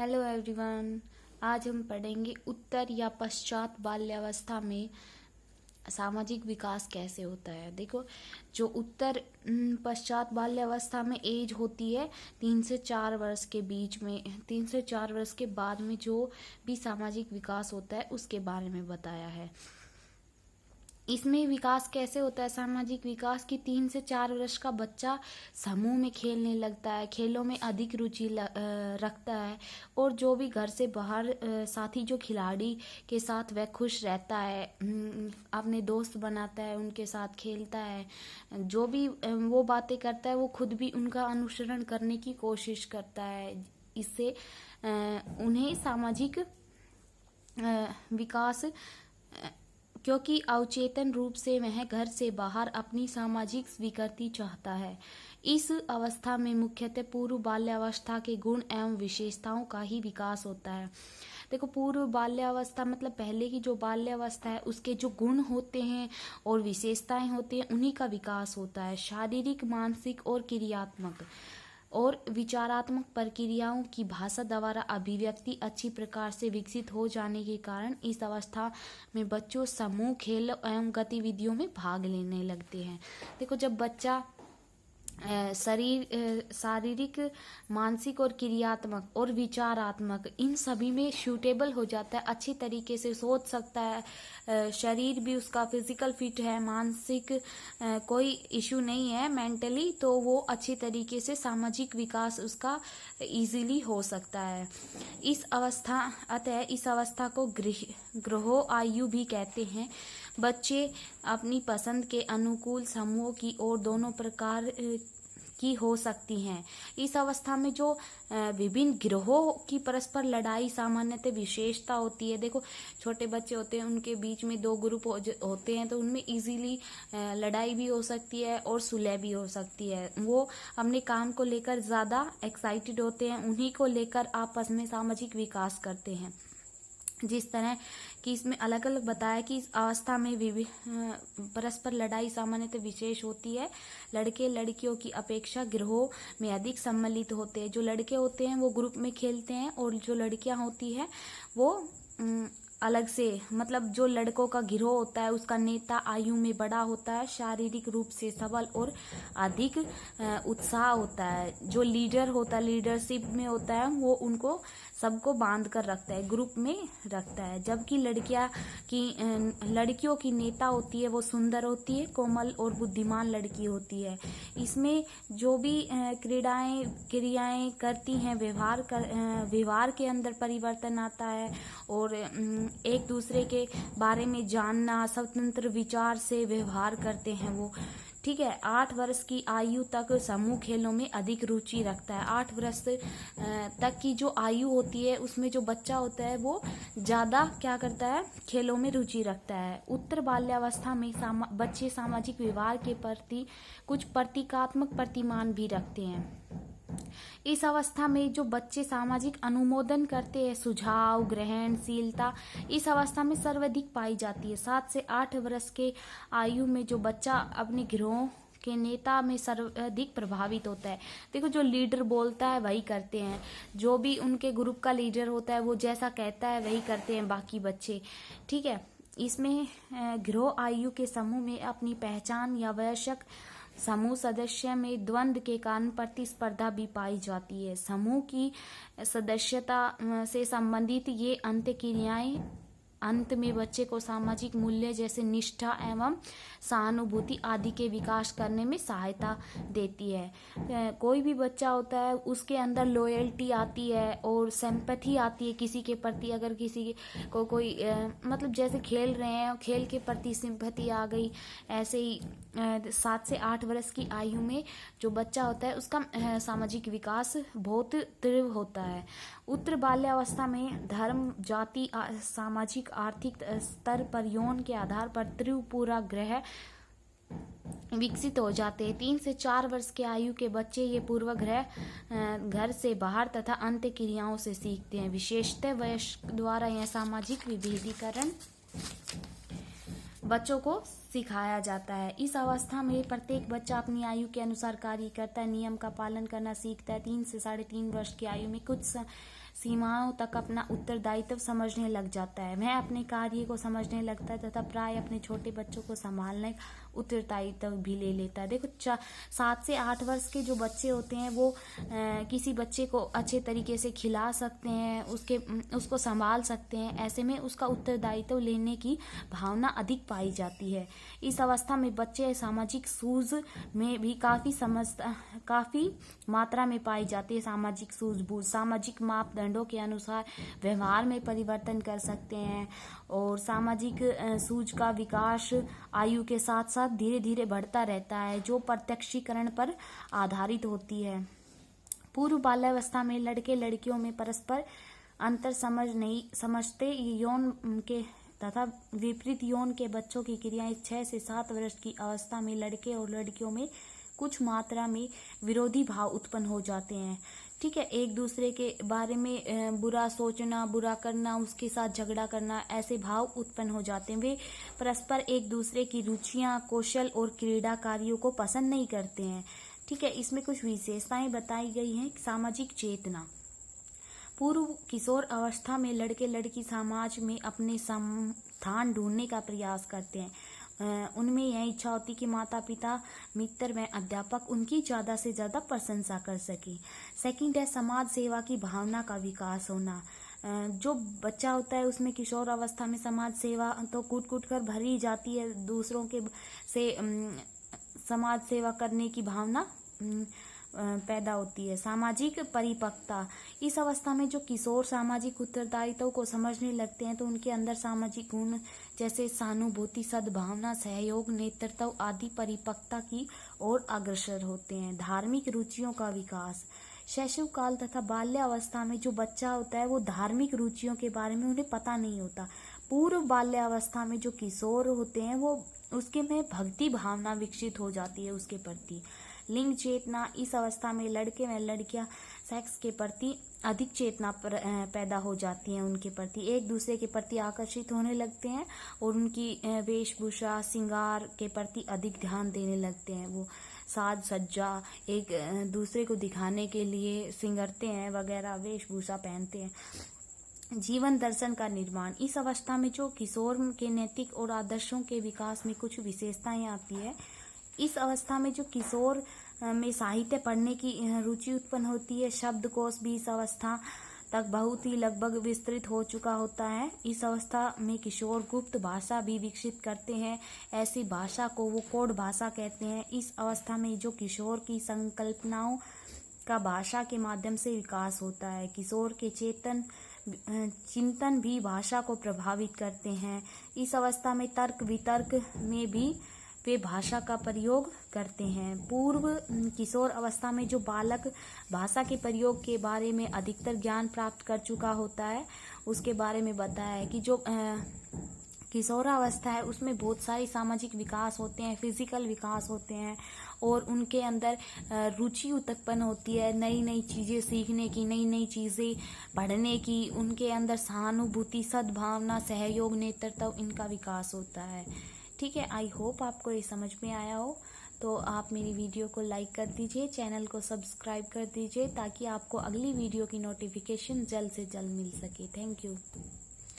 Hello everyone. आज हम पढ़ेंगे उत्तर या पश्चात बाल्यावस्था में सामाजिक विकास कैसे होता है। देखो, जो उत्तर पश्चात बाल्यावस्था में एज होती है 3 से 4 वर्ष के बीच में, 3 से 4 वर्ष के बाद में जो भी सामाजिक विकास होता है उसके बारे में बताया है। इसमें विकास कैसे होता है, सामाजिक विकास की 3 से 4 वर्ष का बच्चा समूह में खेलने लगता है, खेलों में अधिक रुचि रखता है और जो भी घर से बाहर साथी जो खिलाड़ी के साथ वह खुश रहता है, अपने दोस्त बनाता है, उनके साथ खेलता है, जो भी वो बातें करता है वो खुद भी उनका अनुसरण करने की कोशिश करता है। इससे उन्हें सामाजिक विकास, क्योंकि अवचेतन रूप से वह घर से बाहर अपनी सामाजिक स्वीकृति चाहता है। इस अवस्था में मुख्यतः पूर्व बाल्यावस्था के गुण एवं विशेषताओं का ही विकास होता है। देखो, पूर्व बाल्यावस्था मतलब पहले की जो बाल्यावस्था है उसके जो गुण होते हैं और विशेषताएं होती हैं उन्हीं का विकास होता है। शारीरिक, मानसिक और क्रियात्मक और विचारात्मक प्रक्रियाओं की भाषा द्वारा अभिव्यक्ति अच्छी प्रकार से विकसित हो जाने के कारण इस अवस्था में बच्चों समूह खेल एवं गतिविधियों में भाग लेने लगते हैं। देखो, जब बच्चा शारीरिक, मानसिक और क्रियात्मक और विचारात्मक इन सभी में सूटेबल हो जाता है, अच्छी तरीके से सोच सकता है, शरीर भी उसका फिजिकल फिट है, मानसिक कोई इशू नहीं है मेंटली, तो वो अच्छी तरीके से सामाजिक विकास उसका इजीली हो सकता है। अतः इस अवस्था को ग्रहो आयु भी कहते हैं। बच्चे अपनी पसंद के अनुकूल समूह की ओर दोनों प्रकार की हो सकती हैं। इस अवस्था में जो विभिन्न ग्रहों की परस्पर लड़ाई सामान्यतः विशेषता होती है। देखो, छोटे बच्चे होते हैं, उनके बीच में दो ग्रुप होते हैं, तो उनमें इजीली लड़ाई भी हो सकती है और सुलह भी हो सकती है। वो अपने काम को लेकर ज़्यादा एक्साइटेड होते हैं, उन्हीं को लेकर आपस में सामाजिक विकास करते हैं। जिस तरह कि इसमें अलग अलग बताया कि इस अवस्था में परस्पर लड़ाई सामान्यतः विशेष होती है। लड़के लड़कियों की अपेक्षा गिरोह में अधिक सम्मिलित होते हैं। जो लड़के होते हैं वो ग्रुप में खेलते हैं और जो लड़कियां होती है वो अलग से, मतलब जो लड़कों का गिरोह होता है उसका नेता आयु में बड़ा होता है, शारीरिक रूप से सबल और अधिक उत्साह होता है। जो लीडर होता है, लीडरशिप में होता है, वो उनको सबको बांध कर रखता है, ग्रुप में रखता है। जबकि लड़कियों की नेता होती है वो सुंदर होती है, कोमल और बुद्धिमान लड़की होती है। इसमें जो भी क्रियाएं करती हैं, व्यवहार के अंदर परिवर्तन आता है और एक दूसरे के बारे में जानना, स्वतंत्र विचार से व्यवहार करते हैं वो। ठीक है। 8 वर्ष की आयु तक समूह खेलों में अधिक रुचि रखता है। 8 वर्ष तक की जो आयु होती है उसमें जो बच्चा होता है वो ज़्यादा क्या करता है, खेलों में रुचि रखता है। उत्तर बाल्यावस्था में बच्चे सामाजिक व्यवहार के प्रति कुछ प्रतीकात्मक प्रतिमान भी रखते हैं। इस अवस्था में जो बच्चे सामाजिक अनुमोदन करते हैं, सुझाव ग्रहणशीलता इस अवस्था में सर्वाधिक पाई जाती है। 7 से 8 वर्ष के आयु में जो बच्चा अपने गिरोह के नेता में सर्वाधिक प्रभावित होता है। देखो, जो लीडर बोलता है वही करते हैं, जो भी उनके ग्रुप का लीडर होता है वो जैसा कहता है वही करते हैं बाकी बच्चे। ठीक है। इसमें गिरोह आयु के समूह में अपनी पहचान या वयस्क समूह सदस्य में द्वंद्व के कारण प्रतिस्पर्धा भी पाई जाती है। समूह की सदस्यता से संबंधित ये अंतःक्रियाएं अंत में बच्चे को सामाजिक मूल्य जैसे निष्ठा एवं सहानुभूति आदि के विकास करने में सहायता देती है। कोई भी बच्चा होता है उसके अंदर लॉयल्टी आती है और सिंपैथी आती है किसी के प्रति। अगर किसी को कोई मतलब जैसे खेल रहे हैं, खेल के प्रति सिंपैथी आ गई, ऐसे ही 7 से 8 वर्ष की आयु में जो बच्चा होता है उसका सामाजिक विकास बहुत तीव्र होता है। उत्तर बाल्यावस्था में धर्म, जाति, सामाजिक, आर्थिक स्तर पर यौन के आधार पर तीव्र पूर्वाग्रह विकसित हो जाते हैं। 3 से 4 वर्ष के आयु के बच्चे ये पूर्वाग्रह घर से बाहर तथा अंत क्रियाओं से सीखते हैं। विशेषतः वयस्क द्वारा यह सामाजिक विभेदीकरण बच्चों को सिखाया जाता है। इस अवस्था में प्रत्येक बच्चा अपनी आयु के अनुसार कार्य करता है, नियम का पालन करना सीखता है। 3 से 3.5 वर्ष की आयु में कुछ सीमाओं तक अपना उत्तरदायित्व समझने लग जाता है। वह अपने कार्य को समझने लगता है तथा प्राय अपने छोटे बच्चों को संभालने उत्तरदायित्व भी ले लेता है। देखो 7 से 8 वर्ष के जो बच्चे होते हैं वो किसी बच्चे को अच्छे तरीके से खिला सकते हैं, उसको संभाल सकते हैं। ऐसे में उसका उत्तरदायित्व लेने की भावना अधिक पाई जाती है। इस अवस्था में बच्चे सामाजिक सूझ में भी काफी मात्रा में पाई जाती है। सामाजिक सूझबूझ सामाजिक मापदंडों के अनुसार व्यवहार में परिवर्तन कर सकते हैं और सामाजिक सूझ का विकास आयु के साथ साथ धीरे धीरे बढ़ता रहता है, जो प्रत्यक्षीकरण पर आधारित होती है। पूर्व बाल्यावस्था में लड़के लड़कियों में परस्पर अंतर नहीं समझते। यौन के तथा विपरीत यौन के बच्चों की क्रियाएं 6 से 7 वर्ष की अवस्था में लड़के और लड़कियों में कुछ मात्रा में विरोधी भाव उत्पन्न हो जाते हैं। ठीक है, एक दूसरे के बारे में बुरा सोचना, बुरा करना, उसके साथ झगड़ा करना, ऐसे भाव उत्पन्न हो जाते हैं। वे परस्पर एक दूसरे की रुचियां, कौशल और क्रीड़ा कार्यों को पसंद नहीं करते हैं। ठीक है, इसमें कुछ विशेषताएं बताई गई हैं। सामाजिक चेतना पूर्व किशोर अवस्था में लड़के लड़की समाज में अपने स्थान ढूंढने का प्रयास करते हैं। उनमें यह इच्छा होती कि माता पिता, मित्र व अध्यापक उनकी ज़्यादा से ज़्यादा प्रशंसा कर सके। सेकंड है समाज सेवा की भावना का विकास होना। जो बच्चा होता है उसमें किशोर अवस्था में समाज सेवा तो कूट कूट कर भरी जाती है, दूसरों के से समाज सेवा करने की भावना पैदा होती है। सामाजिक परिपक्वता इस अवस्था में जो किशोर सामाजिक उत्तरदायित्व को समझने लगते हैं तो उनके अंदर सामाजिक गुण जैसे सहानुभूति, सद्भावना, सहयोग, नेतृत्व आदि परिपक्वता की ओर अग्रसर होते हैं। धार्मिक रुचियों का विकास शैशव काल तथा बाल्यावस्था में जो बच्चा होता है वो धार्मिक रुचियों के बारे में उन्हें पता नहीं होता। पूर्व बाल्यावस्था में जो किशोर होते हैं वो उसके में भक्ति भावना विकसित हो जाती है उसके प्रति। लिंग चेतना इस अवस्था में लड़के व लड़कियां सेक्स के प्रति अधिक चेतना पैदा हो जाती है, उनके प्रति एक दूसरे के प्रति आकर्षित होने लगते हैं और उनकी वेशभूषा श्रृंगार के प्रति अधिक ध्यान देने लगते हैं। वो साज सज्जा एक दूसरे को दिखाने के लिए सिंगरते हैं वगैरह, वेशभूषा पहनते हैं। जीवन दर्शन का निर्माण इस अवस्था में जो किशोर के नैतिक और आदर्शों के विकास में कुछ विशेषताएं आती है। इस अवस्था में जो किशोर में साहित्य पढ़ने की रुचि उत्पन्न होती है। शब्दकोश भी इस अवस्था तक बहुत ही लगभग विस्तृत हो चुका होता है। इस अवस्था में किशोर गुप्त भाषा भी विकसित करते हैं। ऐसी भाषा को वो कोड भाषा कहते हैं। इस अवस्था में जो किशोर की संकल्पनाओं का भाषा के माध्यम से विकास होता है। किशोर के चिंतन भी भाषा को प्रभावित करते हैं। इस अवस्था में तर्क वितर्क में भी वे भाषा का प्रयोग करते हैं। पूर्व किशोर अवस्था में जो बालक भाषा के प्रयोग के बारे में अधिकतर ज्ञान प्राप्त कर चुका होता है, उसके बारे में बताया है कि जो किशोरावस्था है उसमें बहुत सारे सामाजिक विकास होते हैं, फिजिकल विकास होते हैं और उनके अंदर रुचि उत्पन्न होती है नई नई चीज़ें सीखने की, नई नई चीज़ें पढ़ने की। उनके अंदर सहानुभूति, सद्भावना, सहयोग, नेतृत्व इनका विकास होता है। ठीक है, आई होप आपको ये समझ में आया हो। तो आप मेरी वीडियो को लाइक कर दीजिए, चैनल को सब्सक्राइब कर दीजिए ताकि आपको अगली वीडियो की नोटिफिकेशन जल्द से जल्द मिल सके। Thank you.